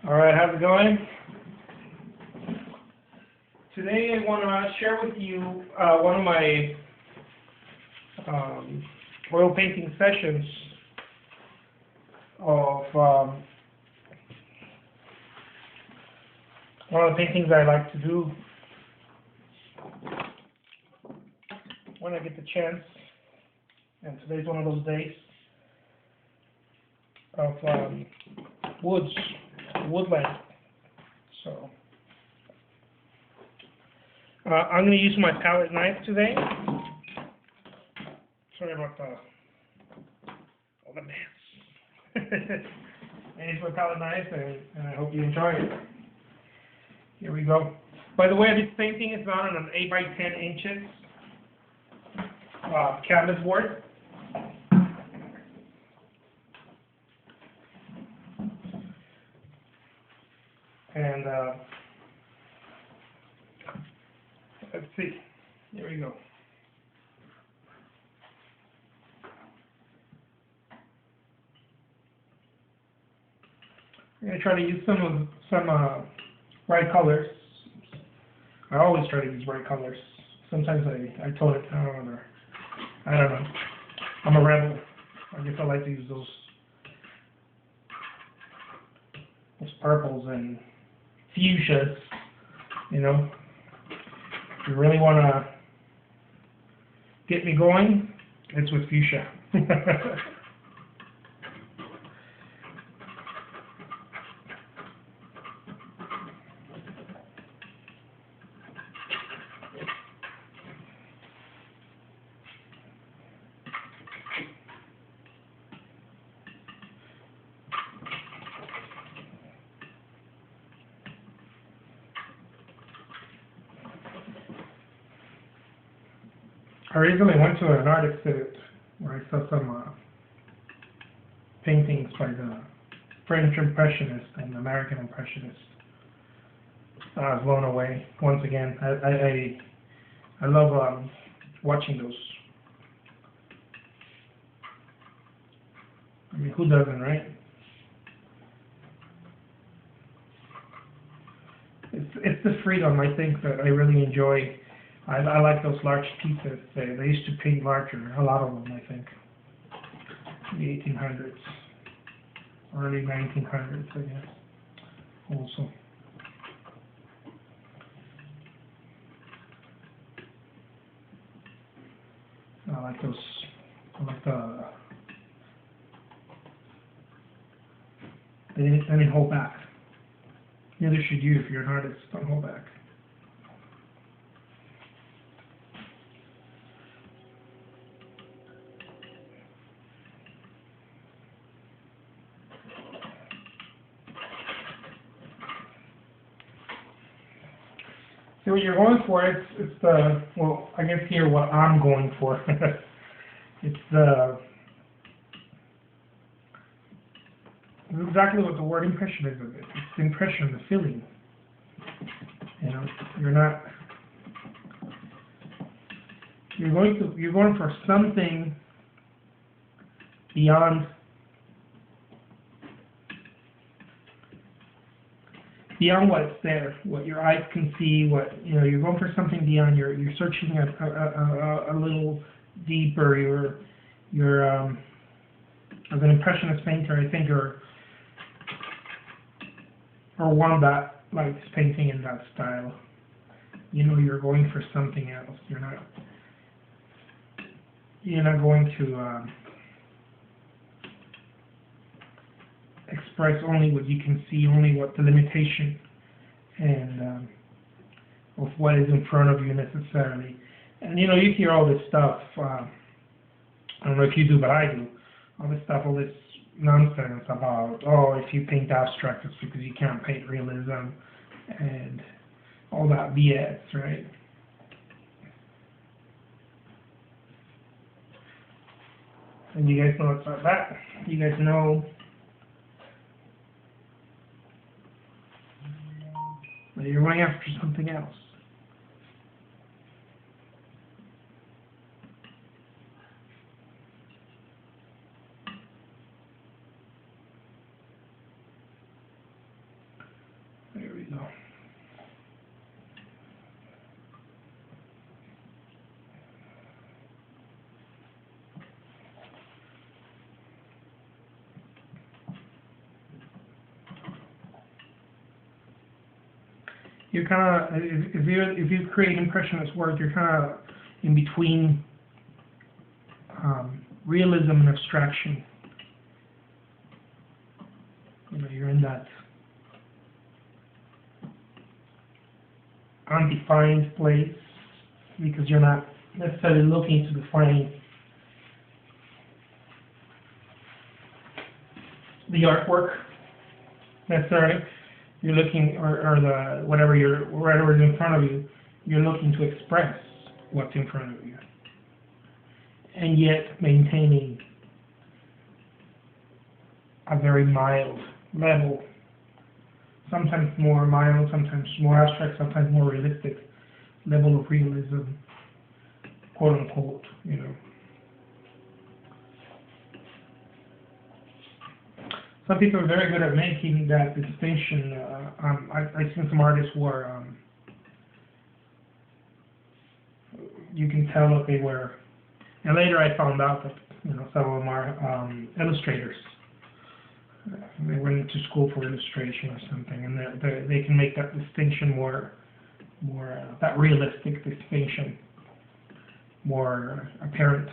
All right, how's it going? Today I want to share with you one of my oil painting sessions of one of the paintings I like to do when I get the chance, and today's one of those days of woodland. So I'm going to use my palette knife today. Sorry about all the mess. I use my palette knife, and I hope you enjoy it. Here we go. By the way, this painting is on an 8 by 10 inches canvas board. And let's see. Here we go. I'm going to try to use some bright colors. I always try to use bright colors. Sometimes I tone it down, or I don't know. I'm a rebel. I guess I like to use those purples and fuchsias, you know. If you really want to get me going, it's with fuchsia. I recently went to an art exhibit where I saw some paintings by the French Impressionist and American Impressionist. I was blown away. Once again, I love watching those. I mean, who doesn't, right? It's the freedom, I think, that I really enjoy. I like those large pieces. They used to paint larger, a lot of them, I think. The 1800s, early 1900s, I guess. Also, I like those. I like the. They didn't hold back. Neither should you if you're an artist. Don't hold back. See what you're going for. It's the, well, I guess here what I'm going for. It's exactly what the word impressionism is. It's the impression, the feeling. You know, you're going for something beyond what's there, what your eyes can see, what, you know, you're going for something beyond. You're searching a little deeper. You're as an impressionist painter, I think, or one that likes painting in that style. You know, you're going for something else. You're not going to express only what you can see, only what the limitation and of what is in front of you necessarily. And you know, you hear all this stuff. I don't know if you do, but I do. All this stuff, all this nonsense about, oh, if you paint abstract, it's because you can't paint realism, and all that BS, right? And you guys know it's not that. You guys know that you're going after something else. you're kind of, if you create Impressionist work, you're kind of in between realism and abstraction. You know, you're in that undefined place because you're not necessarily looking to define the artwork necessarily. You're looking, or the whatever's in front of you, you're looking to express what's in front of you, and yet maintaining a very mild level, sometimes more mild, sometimes more abstract, sometimes more realistic level of realism, quote unquote, you know. Some people are very good at making that distinction. I've seen some artists where you can tell that they were, and later I found out that, you know, some of them are illustrators. They went to school for illustration or something, and they can make that distinction more that realistic distinction more apparent.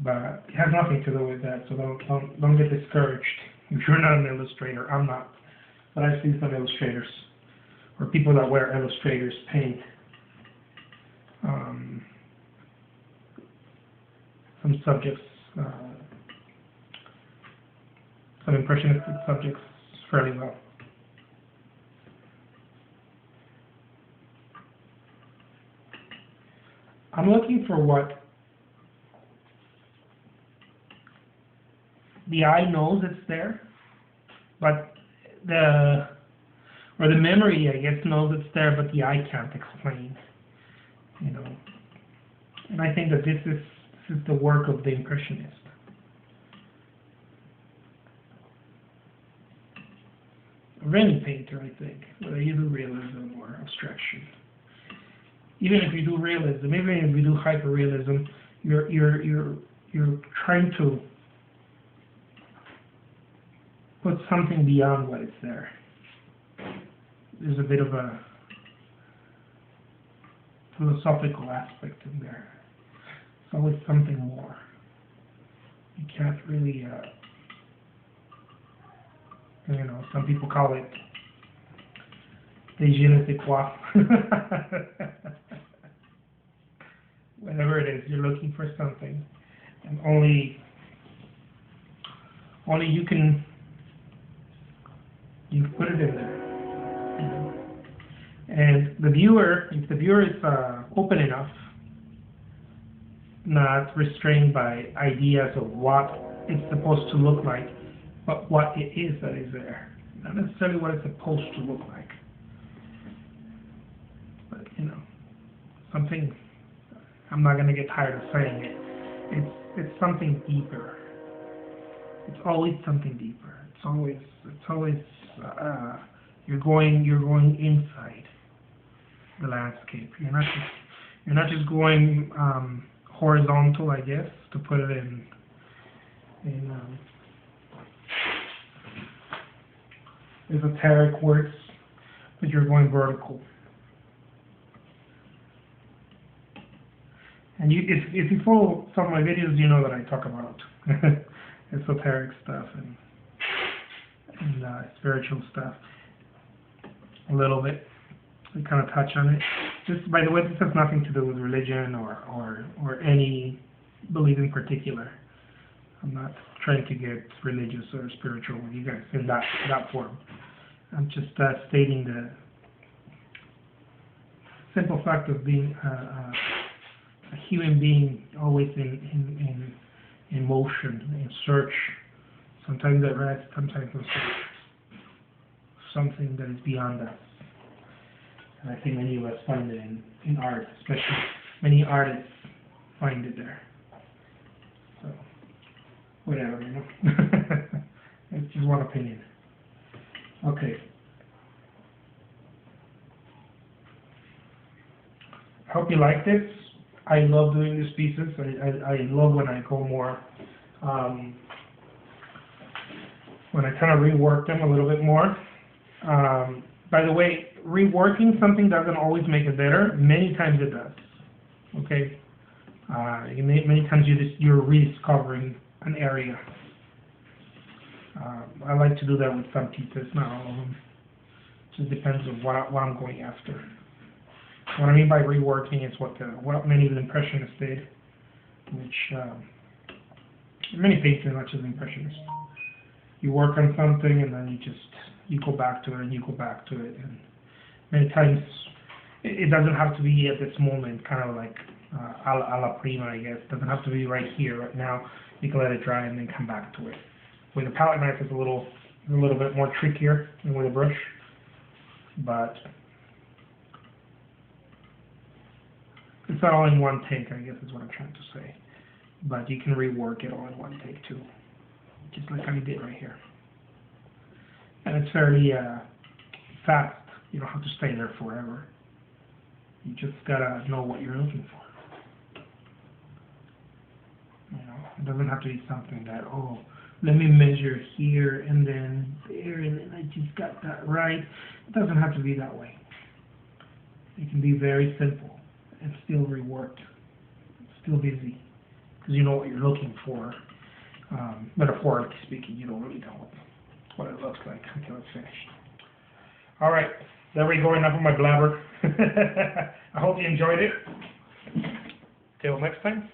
But it has nothing to do with that, so don't get discouraged. If you're not an illustrator, I'm not. But I've seen some illustrators, or people that wear illustrators paint some subjects, some impressionistic subjects fairly well. I'm looking for what the eye knows it's there, but the memory, I guess, knows it's there, but the eye can't explain, you know. And I think that this is the work of the Impressionist. Of any painter, I think, whether you do realism or abstraction. Even if you do realism, even if you do hyperrealism, you're trying to put something beyond what is there. There's a bit of a philosophical aspect in there. It's always something more. You can't really, you know, some people call it the je ne sais quoi. Whatever it is, you're looking for something, and only you can put it in there. And the viewer, if the viewer is open enough, not restrained by ideas of what it's supposed to look like, but what it is that is there, not necessarily what it's supposed to look like, but you know, something. I'm not going to get tired of saying it. It's something deeper. It's always something deeper. It's always you're going inside the landscape. You're not just going horizontal, I guess, to put it in esoteric words, but you're going vertical. And if you follow some of my videos, you know that I talk about esoteric stuff and spiritual stuff a little bit. We kind of touch on it. Just, by the way, this has nothing to do with religion or any belief in particular. I'm not trying to get religious or spiritual with you guys in that form. I'm just stating the simple fact of being a human being, always in motion, in search, sometimes at rest, sometimes in search, something that is beyond us. And I think many of us find it in art, especially many artists find it there. So, whatever, you know. It's just one opinion. Okay. I hope you like this. I love doing these pieces. I love when I go more, when I kind of rework them a little bit more. By the way, reworking something doesn't always make it better. Many times it does. Okay. Many times you're rediscovering an area. I like to do that with some pieces, not all of them. Just depends on what I'm going after. What I mean by reworking is what many of the Impressionists did, which many painters, not just Impressionists. You work on something and then you go back to it and you go back to it, and many times it doesn't have to be at this moment, kind of like a la prima, I guess. It doesn't have to be right here, right now. You can let it dry and then come back to it. With a palette knife, it's a little bit more trickier than with a brush, but it's not all in one take, I guess is what I'm trying to say. But you can rework it all in one take too, just like I did right here. And it's fairly fast. You don't have to stay there forever. You just gotta know what you're looking for. You know, it doesn't have to be something that, oh, let me measure here and then there and then I just got that right. It doesn't have to be that way. It can be very simple and still reworked, still busy, because you know what you're looking for. Metaphorically speaking, you don't really know what it looks like until it's finished. All right, there we go. Enough of my blabber. I hope you enjoyed it. Till next time.